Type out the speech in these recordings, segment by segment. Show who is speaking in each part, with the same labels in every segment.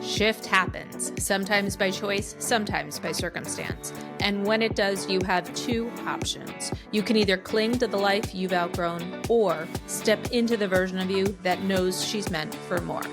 Speaker 1: Shift happens, sometimes by choice, sometimes by circumstance. And when it does, you have two options. You can either cling to the life you've outgrown or step into the version of you that knows she's meant for more.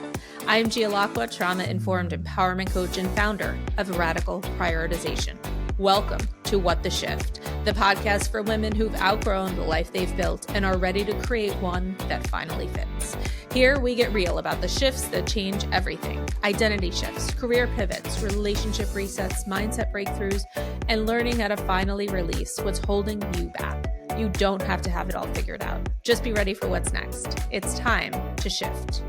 Speaker 1: I'm Gia Lacqua, trauma-informed empowerment coach and founder of Radical Prioritization. Welcome to What the Shift, the podcast for women who've outgrown the life they've built and are ready to create one that finally fits. Here we get real about the shifts that change everything: identity shifts, career pivots, relationship resets, mindset breakthroughs, and learning how to finally release what's holding you back. You don't have to have it all figured out. Just be ready for what's next. It's time to shift.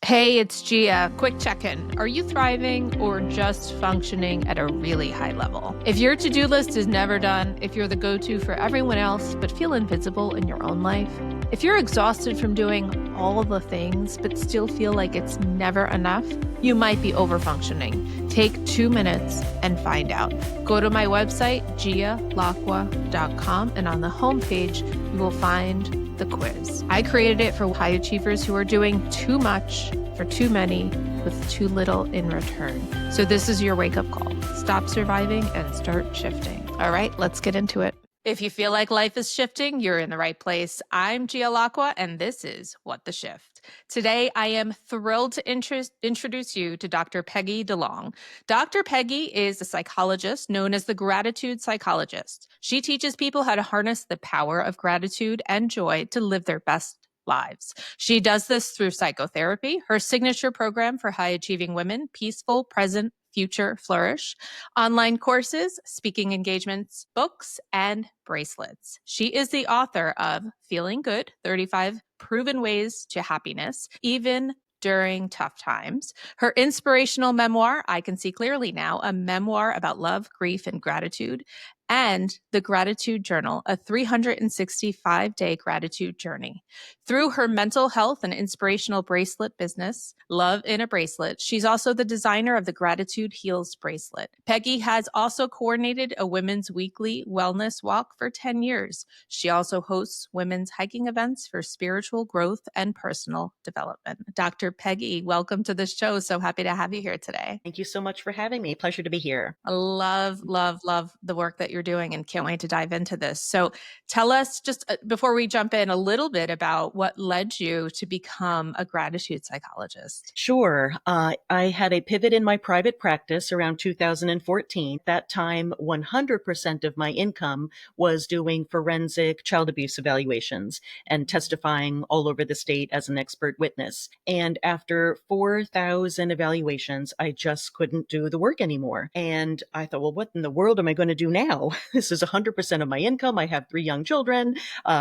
Speaker 1: Hey, it's Gia. Quick check-in. Are you thriving or just functioning at a really high level? If your to-do list is never done, if you're the go-to for everyone else but feel invisible in your own life, if you're exhausted from doing all the things but still feel like it's never enough, you might be overfunctioning. Take 2 minutes and find out. Go to my website, gialacqua.com, and on the homepage, you will find the quiz. I created it for high achievers who are doing too much for too many with too little in return. So this is your wake-up call. Stop surviving and start shifting. All right, let's get into it. If you feel like life is shifting, you're in the right place. I'm Gia Lacqua, and this is What the Shift. Today, I am thrilled to introduce you to Dr. Peggy DeLong. Dr. Peggy is a psychologist known as the Gratitude Psychologist. She teaches people how to harness the power of gratitude and joy to live their best lives. She does this through psychotherapy, her signature program for high-achieving women, Peaceful, Present, Future, Flourish, online courses, speaking engagements, books, and bracelets. She is the author of Feeling Good, 35 Proven Ways to Happiness, even during tough times. Her inspirational memoir, I Can See Clearly Now, a memoir about love, grief, and gratitude, and the Gratitude Journal, a 365-day gratitude journey. Through her mental health and inspirational bracelet business, Love in a Bracelet, she's also the designer of the Gratitude Heals bracelet. Peggy has also coordinated a women's weekly wellness walk for 10 years. She also hosts women's hiking events for spiritual growth and personal development. Dr. Peggy, welcome to the show. So happy to have you here today.
Speaker 2: Thank you so much for having me. Pleasure to be here.
Speaker 1: I love the work that you're doing and can't wait to dive into this. So tell us, just before we jump in, a little bit about what led you to become a gratitude psychologist.
Speaker 2: Sure. I had a pivot in my private practice around 2014. At that time, 100% of my income was doing forensic child abuse evaluations and testifying all over the state as an expert witness. And after 4,000 evaluations, I just couldn't do the work anymore. And I thought, well, what in the world am I going to do now? This is 100% of my income. I have 3 young children.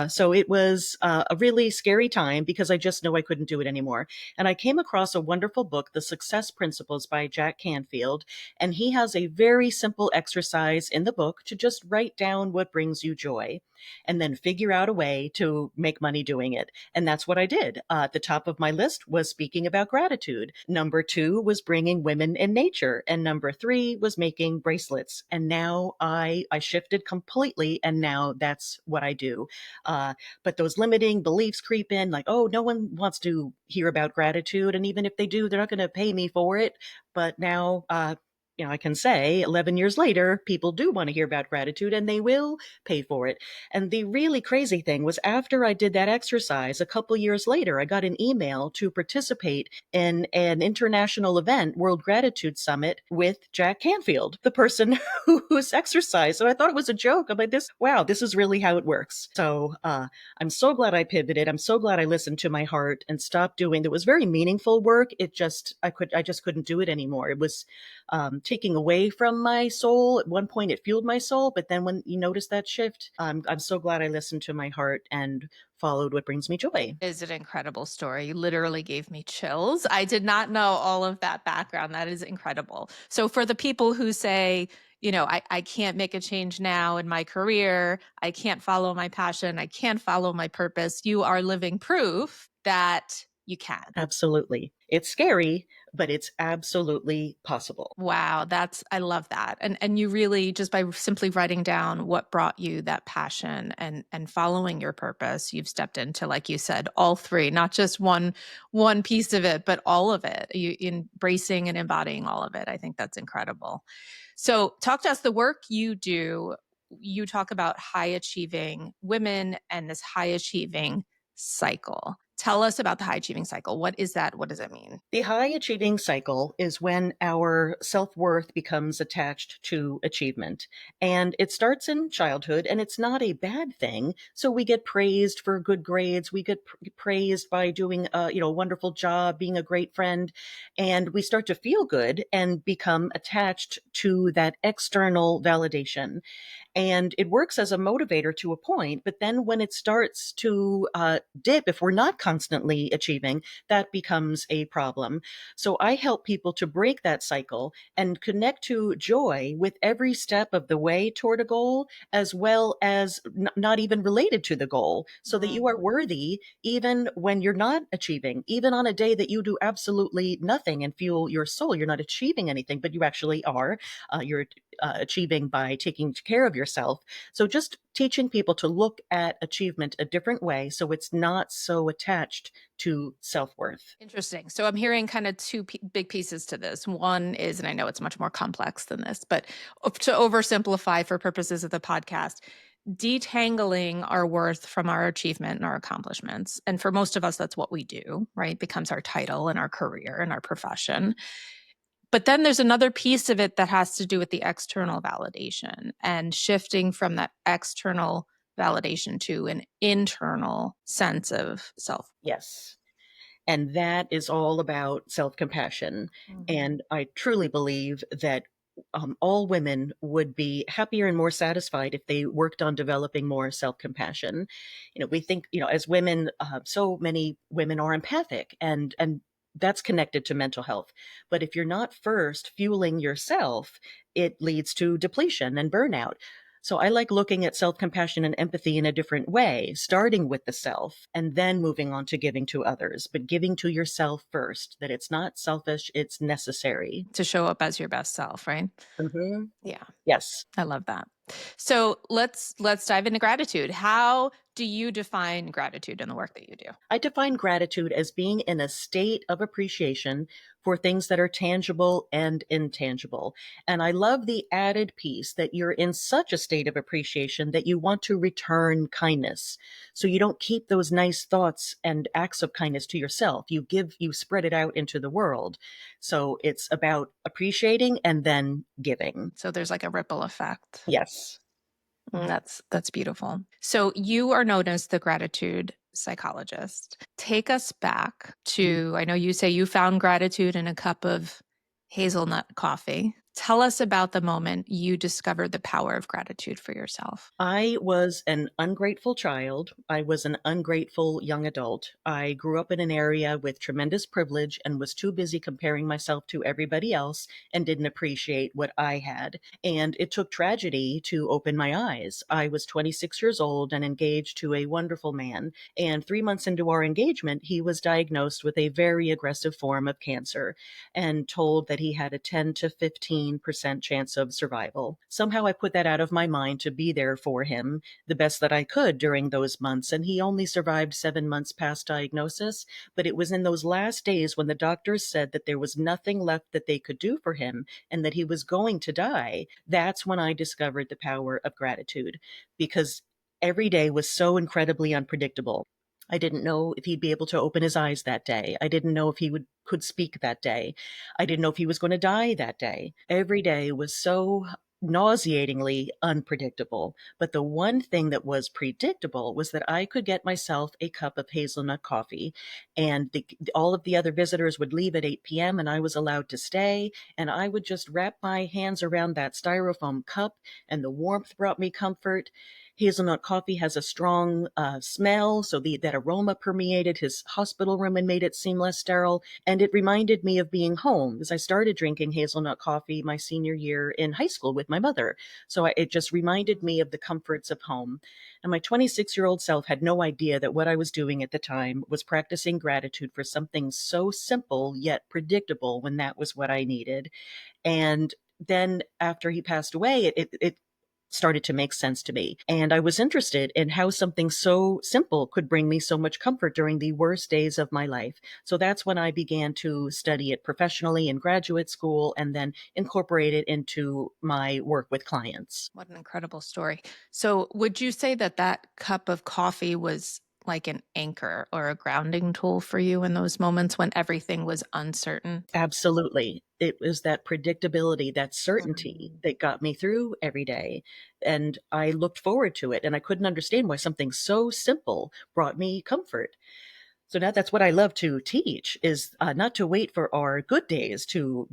Speaker 2: So it was a really scary time because I just knew I couldn't do it anymore. And I came across a wonderful book, The Success Principles by Jack Canfield. And he has a very simple exercise in the book to just write down what brings you joy and then figure out a way to make money doing it. And that's what I did. At the top of my list was speaking about gratitude. Number 2 was bringing women in nature. And number 3 was making bracelets. And now I shifted completely. And now that's what I do. But those limiting beliefs creep in like, oh, no one wants to hear about gratitude. And even if they do, they're not going to pay me for it. But now, I can say 11 years later, people do want to hear about gratitude and they will pay for it. And the really crazy thing was after I did that exercise, a couple years later, I got an email to participate in an international event, World Gratitude Summit, with Jack Canfield, the person who's exercised. So I thought it was a joke. I'm like, this is really how it works. So I'm so glad I pivoted. I'm so glad I listened to my heart and stopped doing. There was very meaningful work. I just couldn't do it anymore. It was taking away from my soul. At one point, it fueled my soul, but then when you notice that shift, I'm so glad I listened to my heart and followed what brings me joy.
Speaker 1: Is an incredible story. You literally gave me chills. I did not know all of that background. That is incredible. So for the people who say, I can't make a change now in my career, I can't follow my passion, I can't follow my purpose, you are living proof that you can.
Speaker 2: Absolutely. It's scary, but it's absolutely possible.
Speaker 1: Wow, I love that. And you really, just by simply writing down what brought you that passion and following your purpose, you've stepped into, like you said, all three, not just one piece of it, but all of it. You embracing and embodying all of it. I think that's incredible. So talk to us, the work you do, you talk about high achieving women and this high achieving cycle. Tell us about the high achieving cycle. What is that? What does it mean?
Speaker 2: The high achieving cycle is when our self-worth becomes attached to achievement. And it starts in childhood, and it's not a bad thing. So we get praised for good grades. We get praised by doing a wonderful job, being a great friend. And we start to feel good and become attached to that external validation. And it works as a motivator to a point, but then when it starts to dip, if we're not constantly achieving, that becomes a problem. So I help people to break that cycle and connect to joy with every step of the way toward a goal, as well as not even related to the goal, so that you are worthy even when you're not achieving, even on a day that you do absolutely nothing and feel your soul, you're not achieving anything, but you actually are. You're achieving by taking care of yourself. So just teaching people to look at achievement a different way so it's not so attached to self-worth.
Speaker 1: Interesting. So I'm hearing kind of two big pieces to this. One is, and I know it's much more complex than this, but to oversimplify for purposes of the podcast, detangling our worth from our achievement and our accomplishments. And for most of us, that's what we do, right? Becomes our title and our career and our profession. But then there's another piece of it that has to do with the external validation and shifting from that external validation to an internal sense of self.
Speaker 2: Yes. And that is all about self-compassion. And I truly believe that all women would be happier and more satisfied if they worked on developing more self-compassion. We think, as women, so many women are empathic, and that's connected to mental health. But if you're not first fueling yourself, it leads to depletion and burnout. So I like looking at self-compassion and empathy in a different way, starting with the self and then moving on to giving to others, but giving to yourself first, that it's not selfish, it's necessary.
Speaker 1: To show up as your best self, right?
Speaker 2: Mm-hmm.
Speaker 1: Yeah.
Speaker 2: Yes.
Speaker 1: I love that. So let's dive into gratitude. How do you define gratitude in the work that you do?
Speaker 2: I define gratitude as being in a state of appreciation for things that are tangible and intangible. And I love the added piece that you're in such a state of appreciation that you want to return kindness. So you don't keep those nice thoughts and acts of kindness to yourself. You spread it out into the world. So it's about appreciating and then giving.
Speaker 1: So there's like a ripple effect.
Speaker 2: Yes.
Speaker 1: That's beautiful. So you are known as the gratitude psychologist. Take us back to, I know you say you found gratitude in a cup of hazelnut coffee. Tell us about the moment you discovered the power of gratitude for yourself.
Speaker 2: I was an ungrateful child. I was an ungrateful young adult. I grew up in an area with tremendous privilege and was too busy comparing myself to everybody else and didn't appreciate what I had. And it took tragedy to open my eyes. I was 26 years old and engaged to a wonderful man. And 3 months into our engagement, he was diagnosed with a very aggressive form of cancer and told that he had a 10 to 15% chance of survival. Somehow I put that out of my mind to be there for him the best that I could during those months. And he only survived 7 months past diagnosis. But it was in those last days when the doctors said that there was nothing left that they could do for him and that he was going to die. That's when I discovered the power of gratitude, because every day was so incredibly unpredictable. I didn't know if he'd be able to open his eyes that day. I didn't know if he could speak that day. I didn't know if he was going to die that day. Every day was so nauseatingly unpredictable. But the one thing that was predictable was that I could get myself a cup of hazelnut coffee, and all of the other visitors would leave at 8 p.m. and I was allowed to stay. And I would just wrap my hands around that styrofoam cup, and the warmth brought me comfort. Hazelnut coffee has a strong smell, so that aroma permeated his hospital room and made it seem less sterile. And it reminded me of being home, because I started drinking hazelnut coffee my senior year in high school with my mother. So it just reminded me of the comforts of home. And my 26-year-old self had no idea that what I was doing at the time was practicing gratitude for something so simple yet predictable, when that was what I needed. And then after he passed away, it started to make sense to me. And I was interested in how something so simple could bring me so much comfort during the worst days of my life. So that's when I began to study it professionally in graduate school, and then incorporate it into my work with clients.
Speaker 1: What an incredible story. So, would you say that that cup of coffee was like an anchor or a grounding tool for you in those moments when everything was uncertain?
Speaker 2: Absolutely. It was that predictability, that certainty
Speaker 1: Mm.
Speaker 2: that got me through every day. And I looked forward to it, and I couldn't understand why something so simple brought me comfort. So now that's what I love to teach, is not to wait for our good days to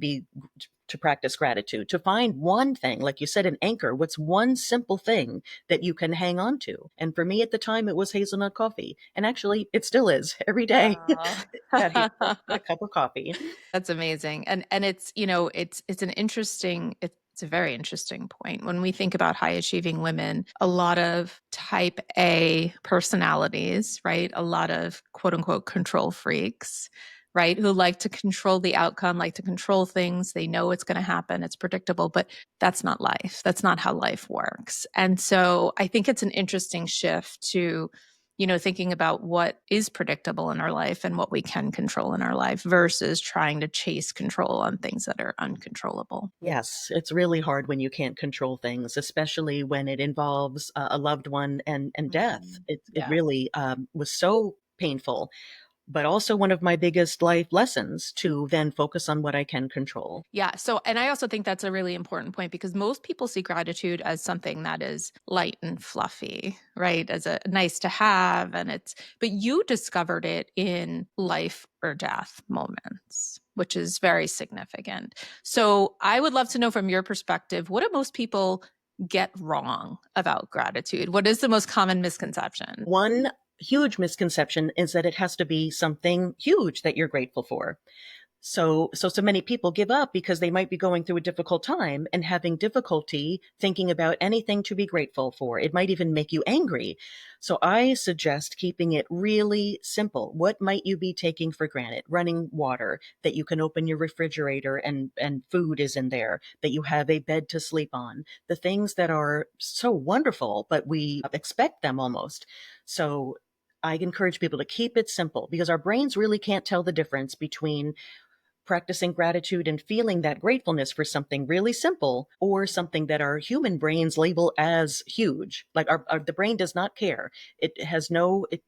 Speaker 2: practice gratitude, to find one thing, like you said, an anchor. What's one simple thing that you can hang on to? And for me at the time, it was hazelnut coffee. And actually, it still is every day.
Speaker 1: Oh.
Speaker 2: That hazelnut, a cup of coffee.
Speaker 1: That's amazing. And it's, it's an interesting it's a very interesting point. When we think about high achieving women, a lot of type A personalities, right? A lot of quote unquote control freaks, right? Who like to control the outcome, like to control things. They know it's going to happen, it's predictable, but that's not life. That's not how life works. And so I think it's an interesting shift to thinking about what is predictable in our life and what we can control in our life versus trying to chase control on things that are uncontrollable.
Speaker 2: Yes, it's really hard when you can't control things, especially when it involves a loved one and death.
Speaker 1: Mhm.
Speaker 2: It
Speaker 1: Yeah.
Speaker 2: really was so painful, but also one of my biggest life lessons, to then focus on what I can control.
Speaker 1: Yeah. So, and I also think that's a really important point because most people see gratitude as something that is light and fluffy, right? As a nice to have. But you discovered it in life or death moments, which is very significant. So, I would love to know from your perspective, what do most people get wrong about gratitude? What is the most common misconception?
Speaker 2: One huge misconception is that it has to be something huge that you're grateful for. So many people give up because they might be going through a difficult time and having difficulty thinking about anything to be grateful for. It might even make you angry. So I suggest keeping it really simple. What might you be taking for granted? Running water, that you can open your refrigerator and food is in there, that you have a bed to sleep on, the things that are so wonderful, but we expect them almost. So I encourage people to keep it simple, because our brains really can't tell the difference between practicing gratitude and feeling that gratefulness for something really simple, or something that our human brains label as huge. Like the brain does not care. It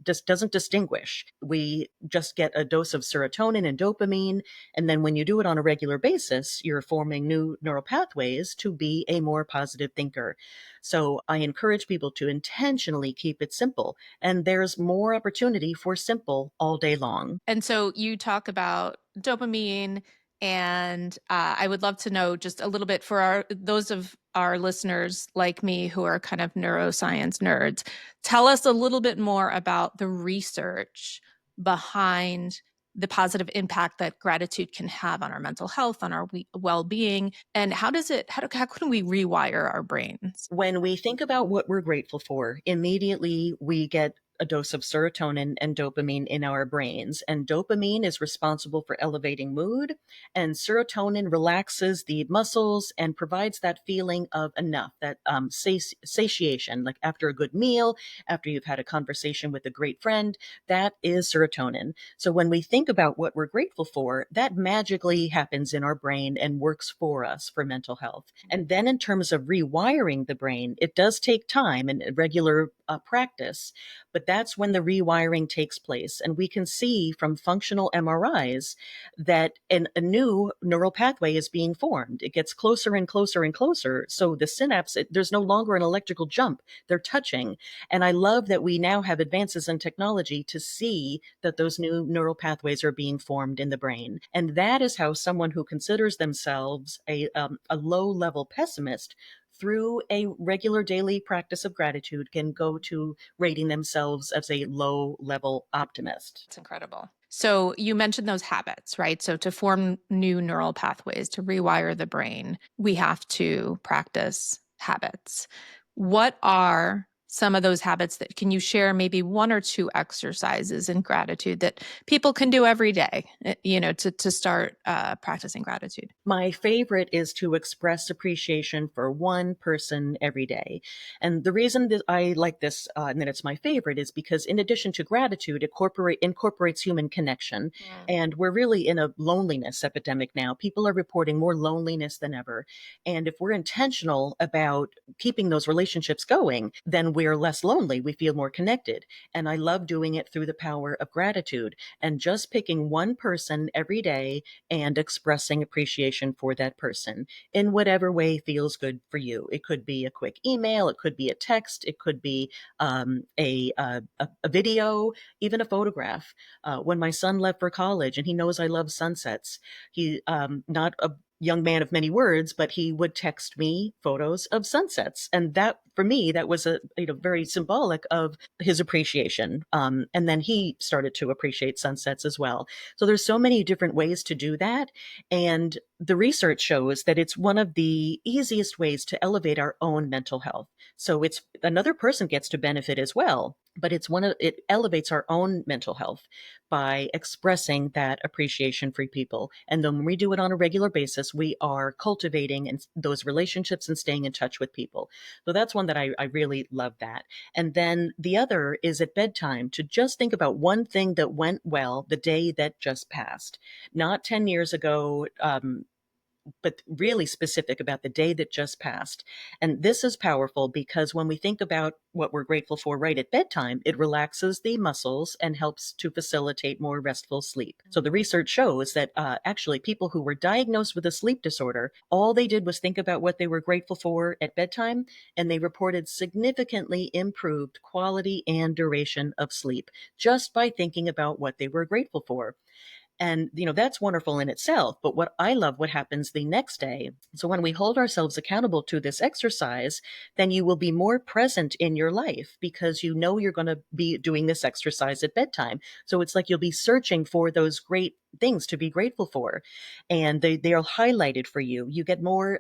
Speaker 2: just doesn't distinguish. We just get a dose of serotonin and dopamine. And then when you do it on a regular basis, you're forming new neural pathways to be a more positive thinker. So I encourage people to intentionally keep it simple. And there's more opportunity for simple all day long.
Speaker 1: And so you talk about dopamine, and I would love to know just a little bit for those of our listeners like me who are kind of neuroscience nerds. Tell us a little bit more about the research behind the positive impact that gratitude can have on our mental health, on our well-being, and how can we rewire our brains?
Speaker 2: When we think about what we're grateful for, immediately we get a dose of serotonin and dopamine in our brains. And dopamine is responsible for elevating mood, and serotonin relaxes the muscles and provides that feeling of enough, that satiation, like after a good meal, after you've had a conversation with a great friend. That is serotonin. So when we think about what we're grateful for, that magically happens in our brain and works for us for mental health. And then in terms of rewiring the brain, it does take time and regular practice, but that's when the rewiring takes place. And we can see from functional MRIs that a new neural pathway is being formed. It gets closer and closer and closer. So the synapse, there's no longer an electrical jump. They're touching. And I love that we now have advances in technology to see that those new neural pathways are being formed in the brain. And that is how someone who considers themselves a low level pessimist through a regular daily practice of gratitude, can go to rating themselves as a low level optimist.
Speaker 1: It's incredible. So you mentioned those habits, right? So to form new neural pathways, to rewire the brain, we have to practice habits. What are some of those habits that can you share maybe one or two exercises in gratitude that people can do every day, to start practicing gratitude?
Speaker 2: My favorite is to express appreciation for one person every day. And the reason that I like this, and that it's my favorite, is because in addition to gratitude, it incorporates human connection. And we're really in a loneliness epidemic now. People are reporting more loneliness than ever. And if we're intentional about keeping those relationships going, then we're less lonely. We feel more connected. And I love doing it through the power of gratitude and just picking one person every day and expressing appreciation for that person in whatever way feels good for you. It could be a quick email, it could be a text, it could be a video, even a photograph. When my son left for college, and he knows I love sunsets, he not a young man of many words, but he would text me photos of sunsets. And that, for me, that was a very symbolic of his appreciation. And then he started to appreciate sunsets as well. So there's so many different ways to do that. And the research shows that it's one of the easiest ways to elevate our own mental health. So it's another person gets to benefit as well, but it elevates our own mental health by expressing that appreciation for people. And then when we do it on a regular basis, we are cultivating those relationships and staying in touch with people. So that's one that I really love that. And then the other is at bedtime to just think about one thing that went well the day that just passed. Not 10 years ago, but really specific about the day that just passed. And this is powerful because when we think about what we're grateful for right at bedtime, it relaxes the muscles and helps to facilitate more restful sleep. So the research shows that actually people who were diagnosed with a sleep disorder, all they did was think about what they were grateful for at bedtime, and they reported significantly improved quality and duration of sleep just by thinking about what they were grateful for. And, that's wonderful in itself. But what I love, what happens the next day. So when we hold ourselves accountable to this exercise, then you will be more present in your life because you know you're going to be doing this exercise at bedtime. So it's like you'll be searching for those great things to be grateful for. And they are highlighted for you. You get more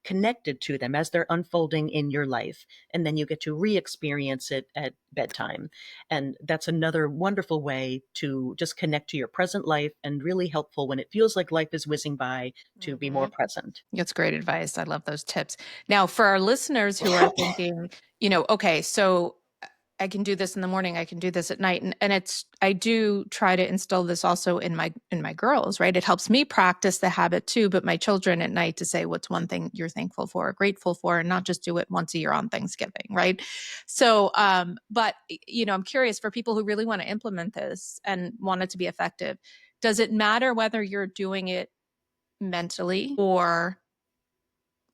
Speaker 2: connected to them as they're unfolding in your life. And then you get to re-experience it at bedtime. And that's another wonderful way to just connect to your present life and really helpful when it feels like life is whizzing by to be more present.
Speaker 1: That's great advice. I love those tips. Now, for our listeners who are thinking, okay, so I can do this in the morning, I can do this at night. And I do try to instill this also in my girls, right? It helps me practice the habit too, but my children at night to say what's one thing you're thankful for, or grateful for, and not just do it once a year on Thanksgiving, right? So, but I'm curious for people who really want to implement this and want it to be effective. Does it matter whether you're doing it mentally or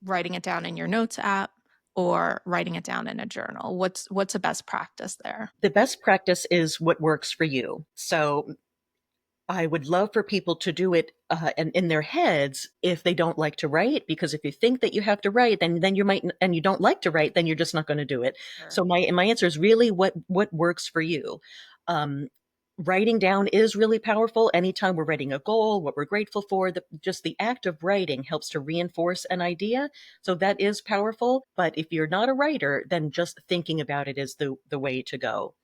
Speaker 1: writing it down in your notes app or writing it down in a journal? What's a best practice there?
Speaker 2: The best practice is what works for you. So I would love for people to do it in their heads if they don't like to write, because if you think that you have to write, then you might, and you don't like to write, then you're just not going to do it.
Speaker 1: Sure.
Speaker 2: So my answer is really what works for you. Writing down is really powerful. Anytime we're writing a goal, what we're grateful for, just the act of writing helps to reinforce an idea. So that is powerful. But if you're not a writer, then just thinking about it is the way to go.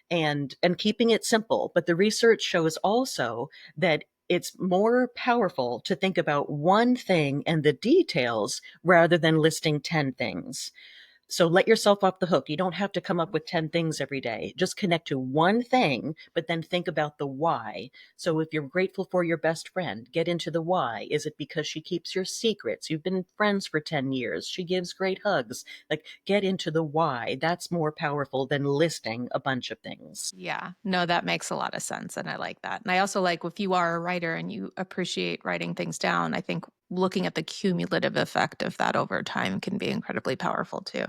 Speaker 2: And keeping it simple. But the research shows also that it's more powerful to think about one thing and the details rather than listing 10 things. So let yourself off the hook. You don't have to come up with 10 things every day. Just connect to one thing, but then think about the why. So if you're grateful for your best friend, get into the why. Is it because she keeps your secrets? You've been friends for 10 years. She gives great hugs. Like, get into the why. That's more powerful than listing a bunch of things.
Speaker 1: Yeah, no, that makes a lot of sense. And I like that. And I also like if you are a writer and you appreciate writing things down, I think looking at the cumulative effect of that over time can be incredibly powerful too.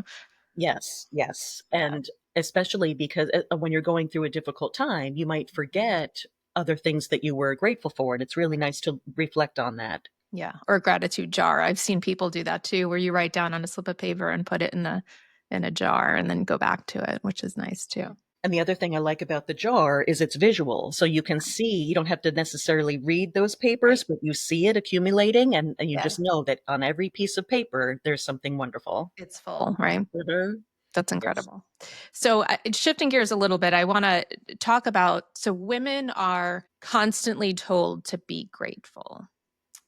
Speaker 2: Yes, yes. And especially because when you're going through a difficult time, you might forget other things that you were grateful for. And it's really nice to reflect on that.
Speaker 1: Yeah. Or a gratitude jar. I've seen people do that too, where you write down on a slip of paper and put it in a jar and then go back to it, which is nice too.
Speaker 2: And the other thing I like about the jar is it's visual. So you can see, you don't have to necessarily read those papers,
Speaker 1: Right.
Speaker 2: but you see it accumulating and you
Speaker 1: Yeah.
Speaker 2: just know that on every piece of paper, there's something wonderful.
Speaker 1: It's full, right?
Speaker 2: Mhm.
Speaker 1: That's
Speaker 2: Yes.
Speaker 1: incredible. So, shifting gears a little bit, I want to talk about so women are constantly told to be grateful.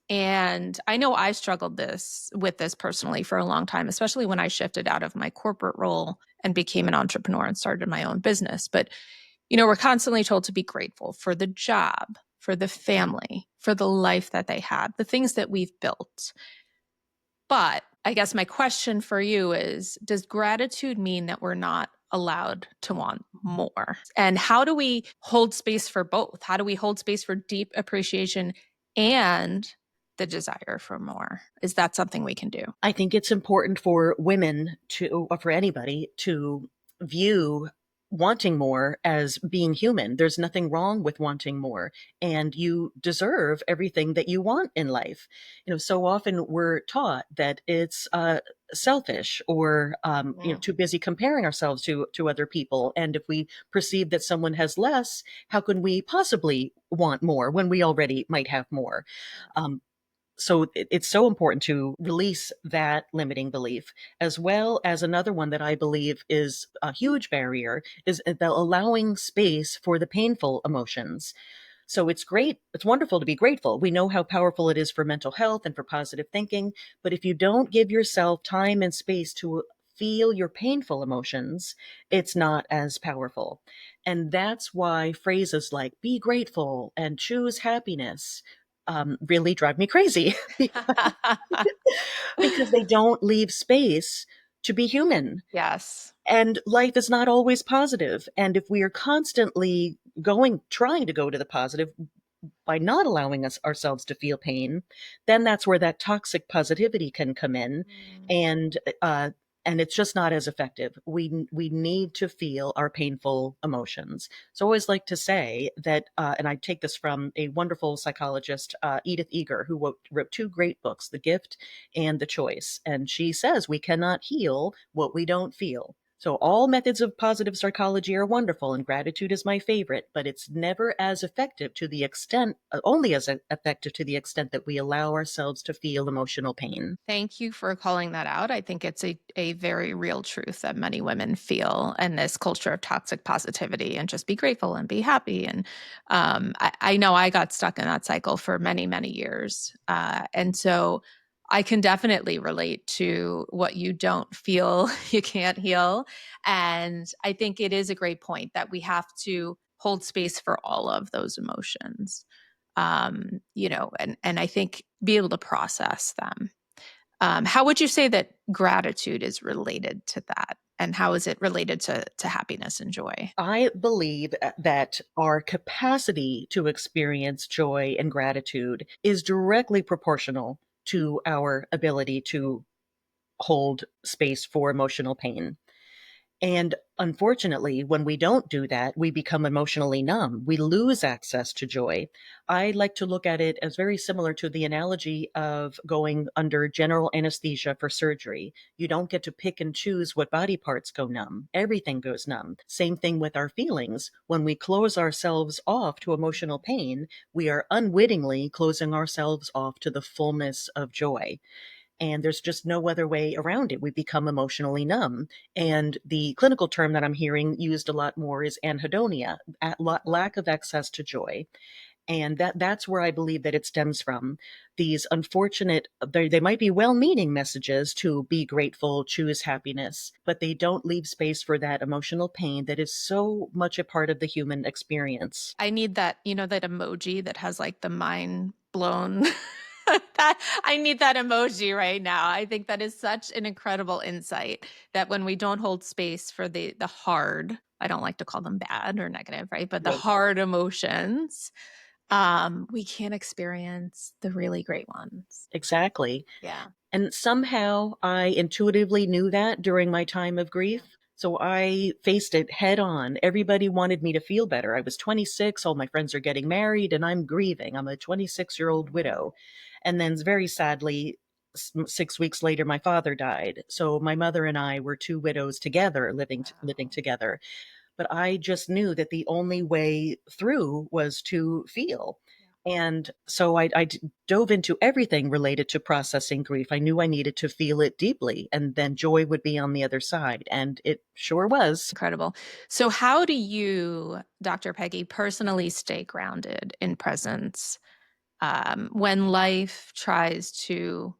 Speaker 1: And I know I struggled with this personally for a long time, especially when I shifted out of my corporate role and became an entrepreneur and started my own business. But, we're constantly told to be grateful for the job, for the family, for the life that they have, the things that we've built. But I guess my question for you is, does gratitude mean that we're not allowed to want more? And how do we hold space for both? How do we hold space for deep appreciation and the desire for more? Is that something we can do?
Speaker 2: I think it's important for women to, or for anybody to view wanting more as being human. There's nothing wrong with wanting more, and you deserve everything that you want in life. So often we're taught that it's selfish or
Speaker 1: Mm.
Speaker 2: too busy comparing ourselves to other people. And if we perceive that someone has less, how can we possibly want more when we already might have more? Um, so it's so important to release that limiting belief, as well as another one that I believe is a huge barrier is the allowing space for the painful emotions. So it's great. It's wonderful to be grateful. We know how powerful it is for mental health and for positive thinking. But if you don't give yourself time and space to feel your painful emotions, it's not as powerful. And that's why phrases like be grateful and choose happiness really drive me crazy because they don't leave space to be human.
Speaker 1: Yes.
Speaker 2: And life is not always positive. And if we are constantly trying to go to the positive, by not allowing ourselves to feel pain, then that's where that toxic positivity can come in,
Speaker 1: Mm.
Speaker 2: and uh, and it's just not as effective. We need to feel our painful emotions. So I always like to say that, and I take this from a wonderful psychologist, Edith Eger, who wrote two great books, The Gift and The Choice, and she says we cannot heal what we don't feel. So all methods of positive psychology are wonderful, and gratitude is my favorite, but it's never as effective to the extent, only as effective to the extent that we allow ourselves to feel emotional pain.
Speaker 1: Thank you for calling that out. I think it's a very real truth that many women feel in this culture of toxic positivity and just be grateful and be happy. And I know I got stuck in that cycle for many, many years. And so I can definitely relate to what you don't feel, you can't heal. And I think it is a great point that we have to hold space for all of those emotions. And I think be able to process them. How would you say that gratitude is related to that? And how is it related to happiness and joy?
Speaker 2: I believe that our capacity to experience joy and gratitude is directly proportional to our ability to hold space for emotional pain. And unfortunately, when we don't do that, we become emotionally numb. We lose access to joy. I like to look at it as very similar to the analogy of going under general anesthesia for surgery. You don't get to pick and choose what body parts go numb. Everything goes numb. Same thing with our feelings. When we close ourselves off to emotional pain, we are unwittingly closing ourselves off to the fullness of joy. And there's just no other way around it. We become emotionally numb. And the clinical term that I'm hearing used a lot more is anhedonia, lack of access to joy. And that's where I believe that it stems from. These unfortunate, they might be well-meaning messages to be grateful, choose happiness, but they don't leave space for that emotional pain that is so much a part of the human experience.
Speaker 1: I need that, that emoji that has like the mind blown. that I need that emoji right now. I think that is such an incredible insight that when we don't hold space for the hard, I don't like to call them bad or negative, right? But the
Speaker 2: Right.
Speaker 1: hard emotions, we can't experience the really great ones.
Speaker 2: Exactly.
Speaker 1: Yeah.
Speaker 2: And somehow I intuitively knew that during my time of
Speaker 1: Yeah.
Speaker 2: grief. So I faced it head on. Everybody wanted me to feel better. I was 26. All my friends are getting married and I'm grieving. I'm a 26-year-old widow. And then very sadly, 6 weeks later, my father died. So my mother and I were two widows together, living together. But I just knew that the only way through was to feel. And so I dove into everything related to processing grief. I knew I needed to feel it deeply, and then joy would be on the other side. And it sure was.
Speaker 1: Incredible. So how do you, Dr. Peggy, personally stay grounded in presence when life tries to,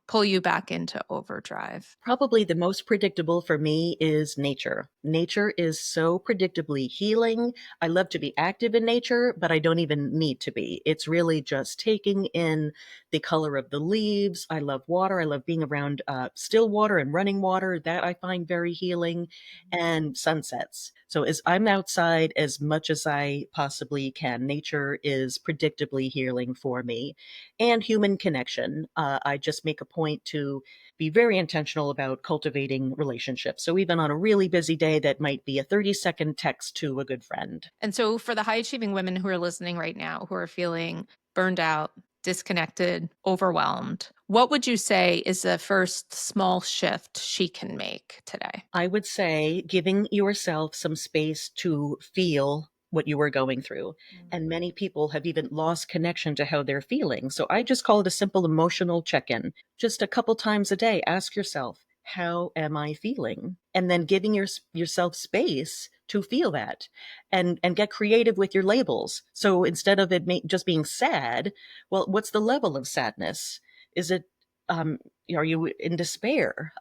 Speaker 1: pull you back into overdrive?
Speaker 2: Probably the most predictable for me is nature. Nature is so predictably healing. I love to be active in nature, but I don't even need to be. It's really just taking in the color of the leaves. I love water. I love being around still water and running water. That I find very healing, and sunsets. So as I'm outside as much as I possibly can, nature is predictably healing for me. And human connection. I just make a point to be very intentional about cultivating relationships. So even on a really busy day, that might be a 30-second text to a good friend.
Speaker 1: And so for the high achieving women who are listening right now, who are feeling burned out, disconnected, overwhelmed, what would you say is the first small shift she can make today?
Speaker 2: I would say giving yourself some space to feel what you are going through. And many people have even lost connection to how they're feeling. So I just call it a simple emotional check-in. Just a couple times a day, ask yourself, how am I feeling? And then giving yourself space to feel that, and get creative with your labels. So instead of it just being sad, well, what's the level of sadness? Is it, are you in despair?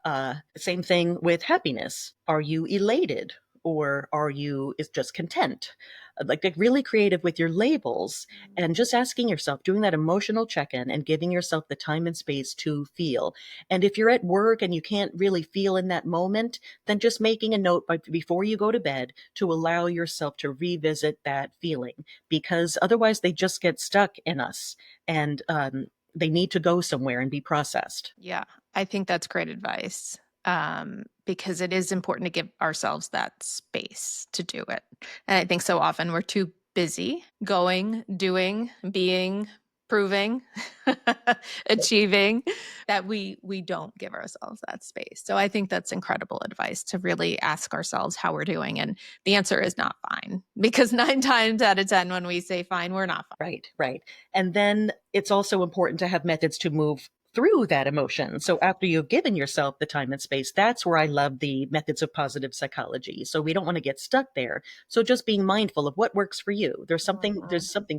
Speaker 2: Same thing with happiness. Are you elated? Or are you is just content? Like get really creative with your labels, and just asking yourself, doing that emotional check-in and giving yourself the time and space to feel. And if you're at work and you can't really feel in that moment, then just making a note before you go to bed to allow yourself to revisit that feeling, because otherwise they just get stuck in us, and they need to go somewhere and be processed.
Speaker 1: Yeah, I think that's great advice. Because it is important to give ourselves that space to do it. And I think so often we're too busy going, doing, being, proving, achieving, that we don't give ourselves that space. So I think that's incredible advice, to really ask ourselves how we're doing. And the answer is not fine, because 9 times out of 10, when we say fine, we're not fine.
Speaker 2: Right. And then it's also important to have methods to move through that emotion. So after you've given yourself the time and space, that's where I love the methods of positive psychology. So we don't want to get stuck there. So just being mindful of what works for you. There's something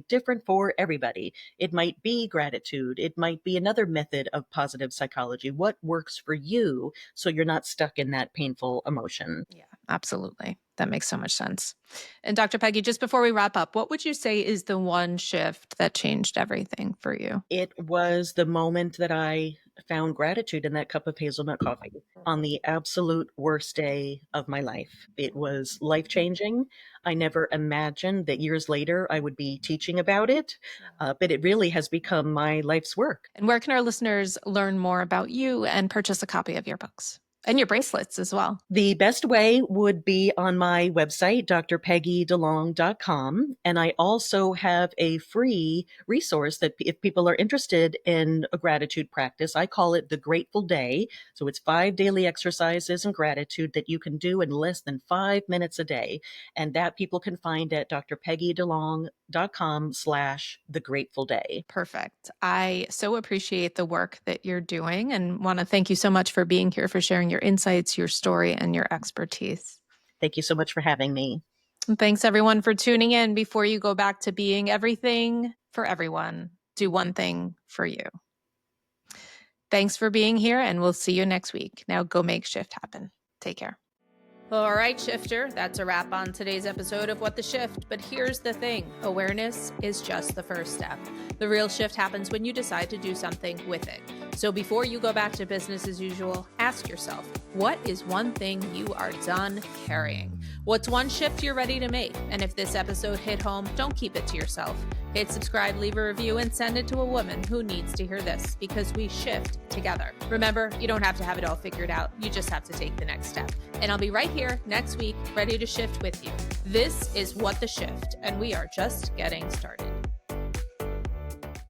Speaker 2: different for everybody. It might be gratitude. It might be another method of positive psychology. What works for you so you're not stuck in that painful emotion?
Speaker 1: Yeah, absolutely. That makes so much sense. And Dr. Peggy, just before we wrap up, what would you say is the one shift that changed everything for you?
Speaker 2: It was the moment that I found gratitude in that cup of hazelnut coffee on the absolute worst day of my life. It was life-changing. I never imagined that years later I would be teaching about it, but it really has become my life's work.
Speaker 1: And where can our listeners learn more about you and purchase a copy of your books? And your bracelets as well.
Speaker 2: The best way would be on my website, drpeggydelong.com. And I also have a free resource that if people are interested in a gratitude practice, I call it the Grateful Day. So it's 5 daily exercises in gratitude that you can do in less than 5 minutes a day. And that people can find at drpeggydelong.com/thegratefulday.
Speaker 1: Perfect. I so appreciate the work that you're doing, and want to thank you so much for being here, for sharing your insights, your story, and your expertise.
Speaker 2: Thank you so much for having me.
Speaker 1: And thanks everyone for tuning in. Before you go back to being everything for everyone, do one thing for you. Thanks for being here, and we'll see you next week. Now go make shift happen. Take care. All right, shifter, that's a wrap on today's episode of What the Shift. But here's the thing. Awareness is just the first step. The real shift happens when you decide to do something with it. So before you go back to business as usual, ask yourself, what is one thing you are done carrying? What's one shift you're ready to make? And if this episode hit home, don't keep it to yourself. Hit subscribe, leave a review, and send it to a woman who needs to hear this, because we shift together. Remember, you don't have to have it all figured out. You just have to take the next step. And I'll be right here next week, ready to shift with you. This is What the Shift, and we are just getting started.